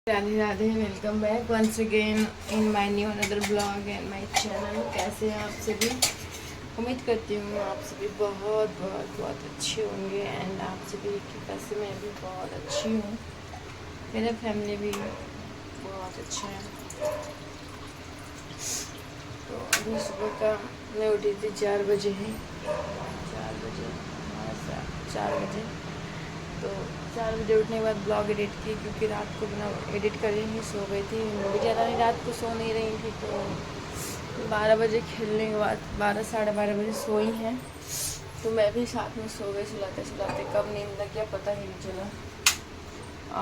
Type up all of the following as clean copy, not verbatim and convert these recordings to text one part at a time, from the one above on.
Radhe Radhe. Welcome back once again in my new another blog and my channel. कैसे हैं आप सभी? उम्मीद करती हूँ आप सभी बहुत बहुत बहुत अच्छे होंगे एंड आप सभी की वैसे मैं भी बहुत अच्छी हूँ। मेरा फैमिली भी बहुत अच्छा है। तो अभी सुबह का मैं उठी थी 4 बजे ही 4 बजे। तो 4 बजे उठने के बाद ब्लॉग एडिट की, क्योंकि रात को बिना एडिट करे ही सो गई थी। बेचारा नहीं, रात को सो नहीं रही थी। तो 12 बजे खेलने के बाद 12 साढ़े 12 बजे सोई हैं। तो मैं भी साथ में सो गई। सुलाते सुलाते कब नींद लग गया पता ही नहीं चला।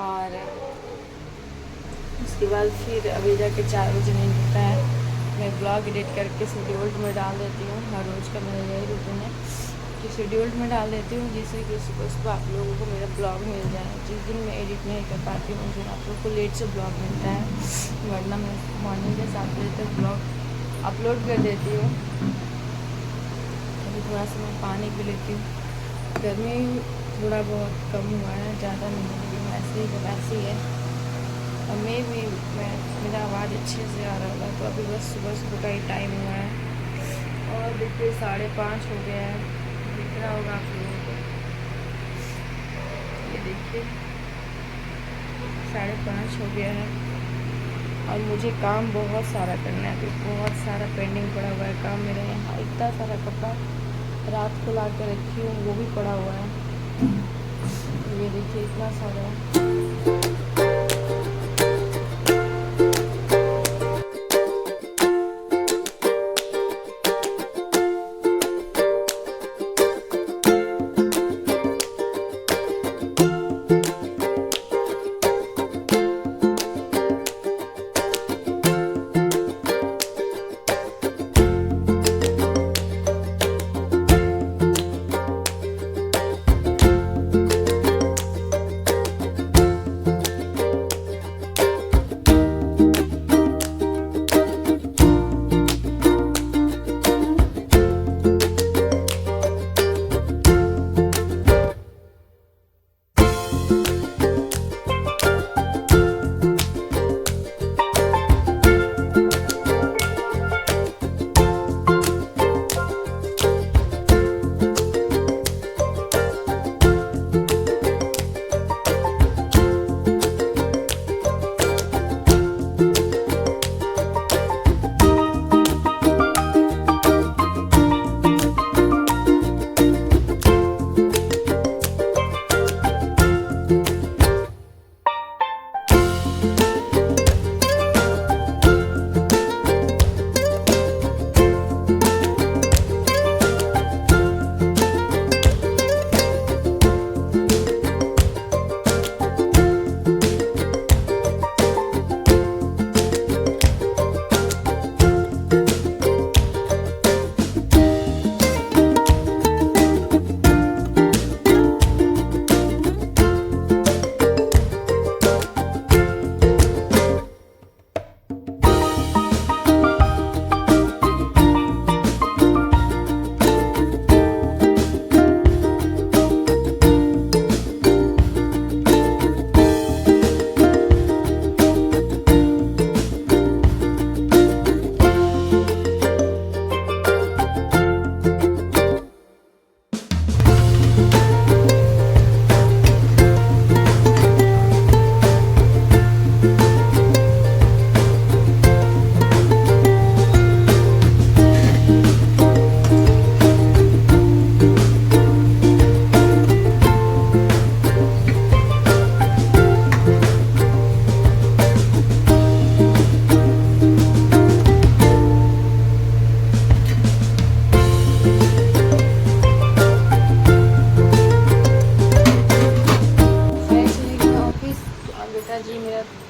और उसके बाद फिर अभी जाके 4 बजे नींद होता है। मैं ब्लॉग एडिट करके शेड्यूल्ड में डाल देती हूँ। हर रोज़ का मेरा यही रूटीन है कि शेड्यूल्ड में डाल देती हूँ, जिससे कि सुबह सुबह आप लोगों को मेरा ब्लॉग मिल जाए। जिस दिन मैं एडिट नहीं कर पाती हूँ उस दिन आप लोग को लेट से ब्लॉग मिलता है, वरना मैं मॉर्निंग के 7 बजे तक ब्लॉग अपलोड कर देती हूँ। अभी थोड़ा सा मैं पानी पी लेती हूँ। गर्मी थोड़ा बहुत कम हुआ है, ज़्यादा नहीं है, लेकिन वैसे ही है। और मेरा आवाज़ अच्छे से आ रहा होगा। तो अभी बस सुबह सुबह का ही टाइम हुआ है और देखिए 5:30 हो गया है। दिख रहा होगा आप लोगों को, ये देखिए 5:30 हो गया है। और मुझे काम बहुत सारा करना है। अभी बहुत सारा पेंडिंग पड़ा हुआ है काम मेरे यहाँ। इतना सारा कपड़ा रात को ला कर रखी हूँ, वो भी पड़ा हुआ है। ये देखिए इतना सारा।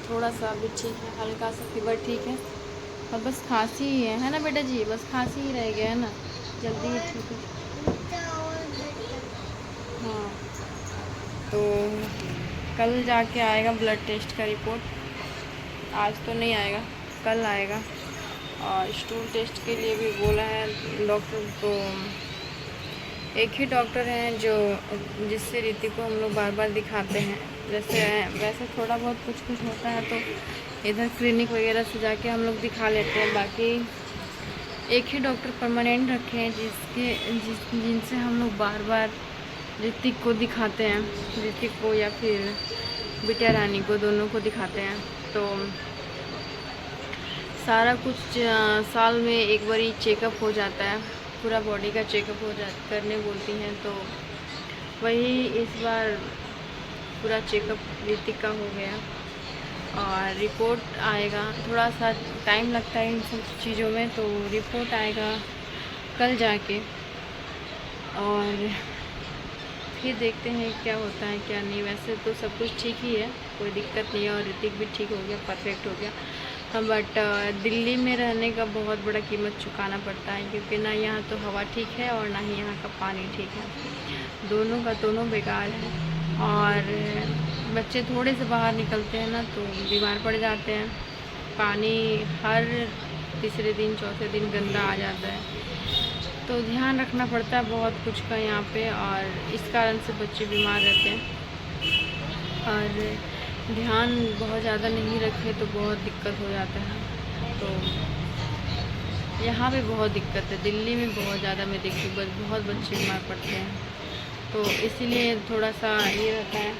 थोड़ा सा अभी ठीक है, हल्का सा फीवर ठीक है। और बस खांसी ही है ना बेटा जी? बस खांसी ही रह गया है ना, जल्दी ही ठीक है। हाँ, तो कल जाके आएगा ब्लड टेस्ट का रिपोर्ट। आज तो नहीं आएगा, कल आएगा। और स्टूल टेस्ट के लिए भी बोला है डॉक्टर। तो एक ही डॉक्टर हैं जो जिससे रीति को हम लोग बार बार दिखाते हैं। जैसे वैसे थोड़ा बहुत कुछ कुछ होता है तो इधर क्लिनिक वगैरह से जाके हम लोग दिखा लेते हैं। बाकी एक ही डॉक्टर परमानेंट रखे हैं जिनसे हम लोग बार बार ऋतिक को दिखाते हैं, ऋतिक को या फिर बिटिया रानी को, दोनों को दिखाते हैं। तो सारा कुछ साल में एक बार ही चेकअप हो जाता है, पूरा बॉडी का चेकअप करने बोलती हैं। तो वही इस बार पूरा चेकअप ऋतिक का हो गया और रिपोर्ट आएगा। थोड़ा सा टाइम लगता है इन सब चीज़ों में, तो रिपोर्ट आएगा कल जाके और फिर देखते हैं क्या होता है क्या नहीं। वैसे तो सब कुछ ठीक ही है, कोई दिक्कत नहीं है और ऋतिक भी ठीक हो गया, परफेक्ट हो गया। बट दिल्ली में रहने का बहुत बड़ा कीमत चुकाना पड़ता है, क्योंकि ना यहाँ तो हवा ठीक है और ना ही यहाँ का पानी ठीक है। दोनों बेकार है। और बच्चे थोड़े से बाहर निकलते हैं ना तो बीमार पड़ जाते हैं। पानी हर तीसरे दिन चौथे दिन गंदा आ जाता है, तो ध्यान रखना पड़ता है बहुत कुछ का यहाँ पे, और इस कारण से बच्चे बीमार रहते हैं। और ध्यान बहुत ज़्यादा नहीं रखे तो बहुत दिक्कत हो जाता है। तो यहाँ पे बहुत दिक्कत है, दिल्ली में बहुत ज़्यादा मैं देखी, बस बहुत बच्चे बीमार पड़ते हैं, तो इसीलिए थोड़ा सा ये रहता है।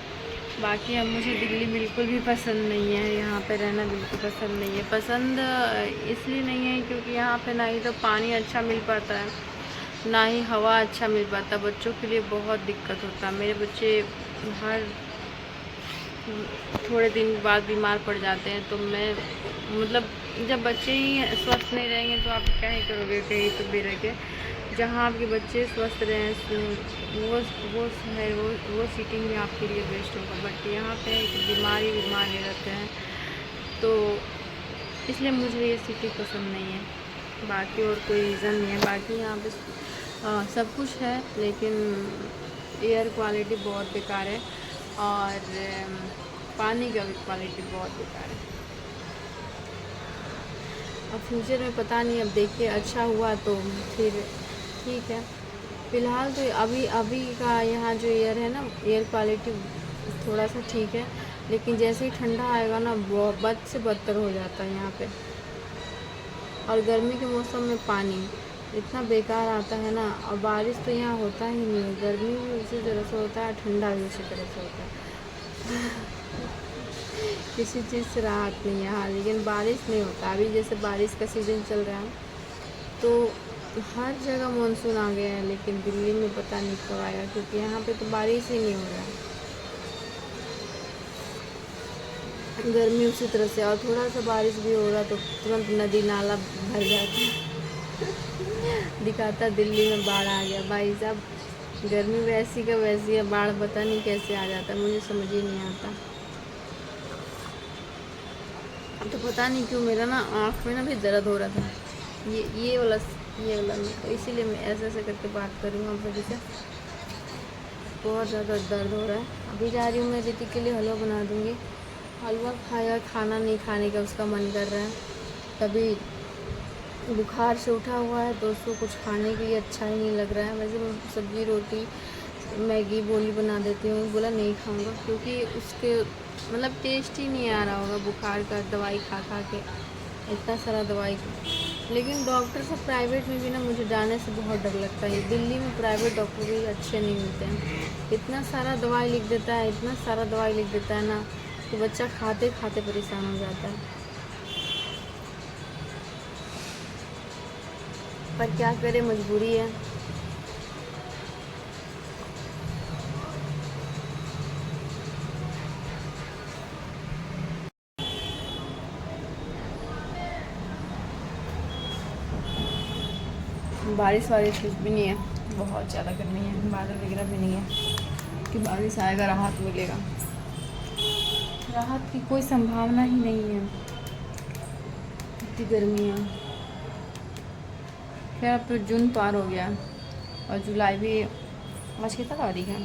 बाकी अब मुझे दिल्ली बिल्कुल भी पसंद नहीं है, यहाँ पे रहना बिल्कुल पसंद नहीं है। पसंद इसलिए नहीं है क्योंकि यहाँ पे ना ही तो पानी अच्छा मिल पाता है, ना ही हवा अच्छा मिल पाता। बच्चों के लिए बहुत दिक्कत होता है। मेरे बच्चे हर थोड़े दिन बाद बीमार पड़ जाते हैं। तो मैं मतलब जब बच्चे ही स्वस्थ नहीं रहेंगे तो आप क्या ही करोगे कहीं पे भी रह के। जहाँ आपके बच्चे स्वस्थ रहें वो सीटिंग भी आपके लिए बेस्ट होगा। बट यहाँ पे बीमार ही रहते हैं, तो इसलिए मुझे ये सिटी पसंद नहीं है। बाकी और कोई रीज़न नहीं है। बाकी यहाँ पे सब कुछ है, लेकिन एयर क्वालिटी बहुत बेकार है और पानी का भी क्वालिटी बहुत बेकार है। अब फ्यूचर में पता नहीं, अब देखिए अच्छा हुआ तो फिर ठीक है। फ़िलहाल तो अभी का यहाँ जो एयर है ना, एयर क्वालिटी थोड़ा सा ठीक है, लेकिन जैसे ही ठंडा आएगा ना बद से बदतर हो जाता है यहाँ पे। और गर्मी के मौसम में पानी इतना बेकार आता है ना, और बारिश तो यहाँ होता ही नहीं है। गर्मी भी उसी तरह से होता है, ठंडा भी उसी तरह से होता है। किसी चीज़ से राहत नहीं है यहाँ, लेकिन बारिश नहीं होता। अभी जैसे बारिश का सीज़न चल रहा है तो हर जगह मानसून आ गया है, लेकिन दिल्ली में पता नहीं कब आएगा, क्योंकि यहाँ पे तो बारिश ही नहीं हो रहा है। गर्मी उसी तरह से, और थोड़ा सा बारिश भी हो रहा तो तुरंत नदी नाला भर जाता है। दिखाता दिल्ली में बाढ़ आ गया। भाई साहब, गर्मी वैसी का वैसी है, बाढ़ पता नहीं कैसे आ जाता है, मुझे समझ ही नहीं आता। तो पता नहीं क्यों मेरा ना आँख में ना भी दर्द हो रहा था, ये वाला तो इसीलिए मैं ऐसे करके बात कर रही हूँ आप सभी से। बहुत ज़्यादा दर्द हो रहा है। अभी जा रही हूँ मैं ऋतिक के लिए हलवा बना दूँगी। हलवा खाया, खाना नहीं खाने का उसका मन कर रहा है। तभी बुखार से उठा हुआ है तो उसको कुछ खाने के लिए अच्छा ही नहीं लग रहा है। वैसे मैं सब्ज़ी रोटी मैगी बोली बना देती हूँ, बोला नहीं खाऊंगा क्योंकि उसके मतलब टेस्ट ही नहीं आ रहा होगा बुखार का, दवाई खा के इतना सारा दवाई। लेकिन डॉक्टर सब प्राइवेट में भी ना मुझे जाने से बहुत डर लगता है। दिल्ली में प्राइवेट डॉक्टर भी अच्छे नहीं मिलते हैं। इतना सारा दवाई लिख देता है ना कि बच्चा खाते खाते परेशान हो जाता है। पर क्या करे, मजबूरी है। बारिश कुछ भी नहीं है, बहुत ज़्यादा गर्मी है। बादल वगैरह भी नहीं है कि बारिश आएगा राहत मिलेगा। राहत की कोई संभावना ही नहीं है, इतनी गर्मी है। खैर अब तो जून पार हो गया और जुलाई भी। आज कितना तारीख है?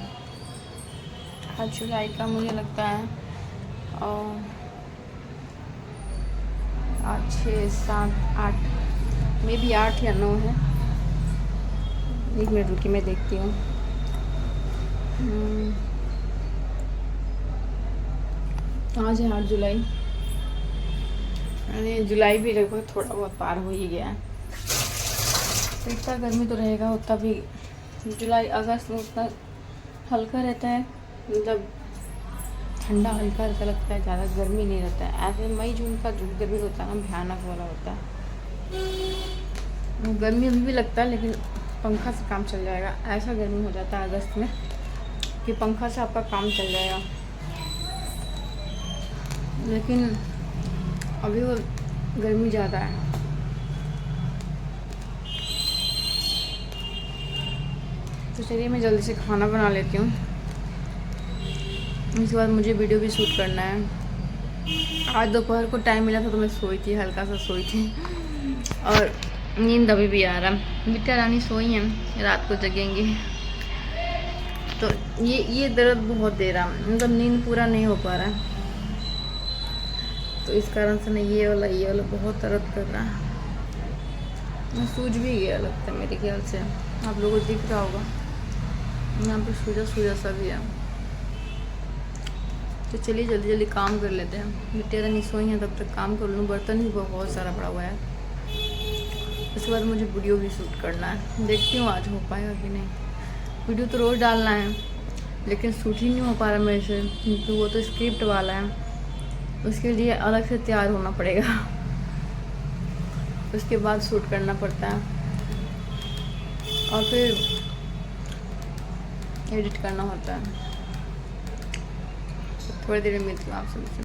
आज जुलाई का मुझे लगता है और 6, 7, 8 मे बी 8 या 9 है। एक मिनट रुकी, मैं देखती हूँ। आज है 8 जुलाई। अरे जुलाई भी लगभग थोड़ा बहुत पार हो ही गया है। तो इतना गर्मी तो रहेगा, उतना भी जुलाई अगस्त में उतना हल्का रहता है, मतलब ठंडा हल्का हल्का लगता है, ज़्यादा गर्मी नहीं रहता है। ऐसे मई जून का जो गर्मी होता है ना, भयानक वाला होता है। गर्मी अभी भी लगता है लेकिन पंखा से काम चल जाएगा, ऐसा गर्मी हो जाता है अगस्त में कि पंखा से आपका काम चल जाएगा। लेकिन अभी वो गर्मी ज़्यादा है। तो चलिए मैं जल्दी से खाना बना लेती हूँ, इसके बाद मुझे वीडियो भी शूट करना है। आज दोपहर को टाइम मिला था तो मैं सोई थी, हल्का सा सोई थी, और नींद अभी भी आ रहा। बिट्टा रानी सोई हैं, रात को जगेंगी। तो ये दर्द बहुत दे रहा, मतलब नींद पूरा नहीं हो पा रहा, तो इस कारण से ना ये वाला बहुत दर्द कर रहा है। मैं सूझ भी गया लगता है मेरे ख्याल से, आप लोगों को दिख रहा होगा यहाँ पे सूजा सा भी है। तो चलिए जल्दी जल्दी काम कर लेते हैं। बिट्टिया रानी सोई हैं, तब तक काम कर लूँ। बर्तन भी बहुत सारा पड़ा हुआ है। उसके बाद मुझे वीडियो भी शूट करना है, देखती हूँ आज हो पाएगा कि नहीं। वीडियो तो रोज़ डालना है लेकिन शूट ही नहीं हो पा रहा मेरे से, क्योंकि वो तो स्क्रिप्ट वाला है, उसके लिए अलग से तैयार होना पड़ेगा, उसके बाद शूट करना पड़ता है और फिर एडिट करना होता है। थोड़ी देर में मिलती हूँ आप सबसे।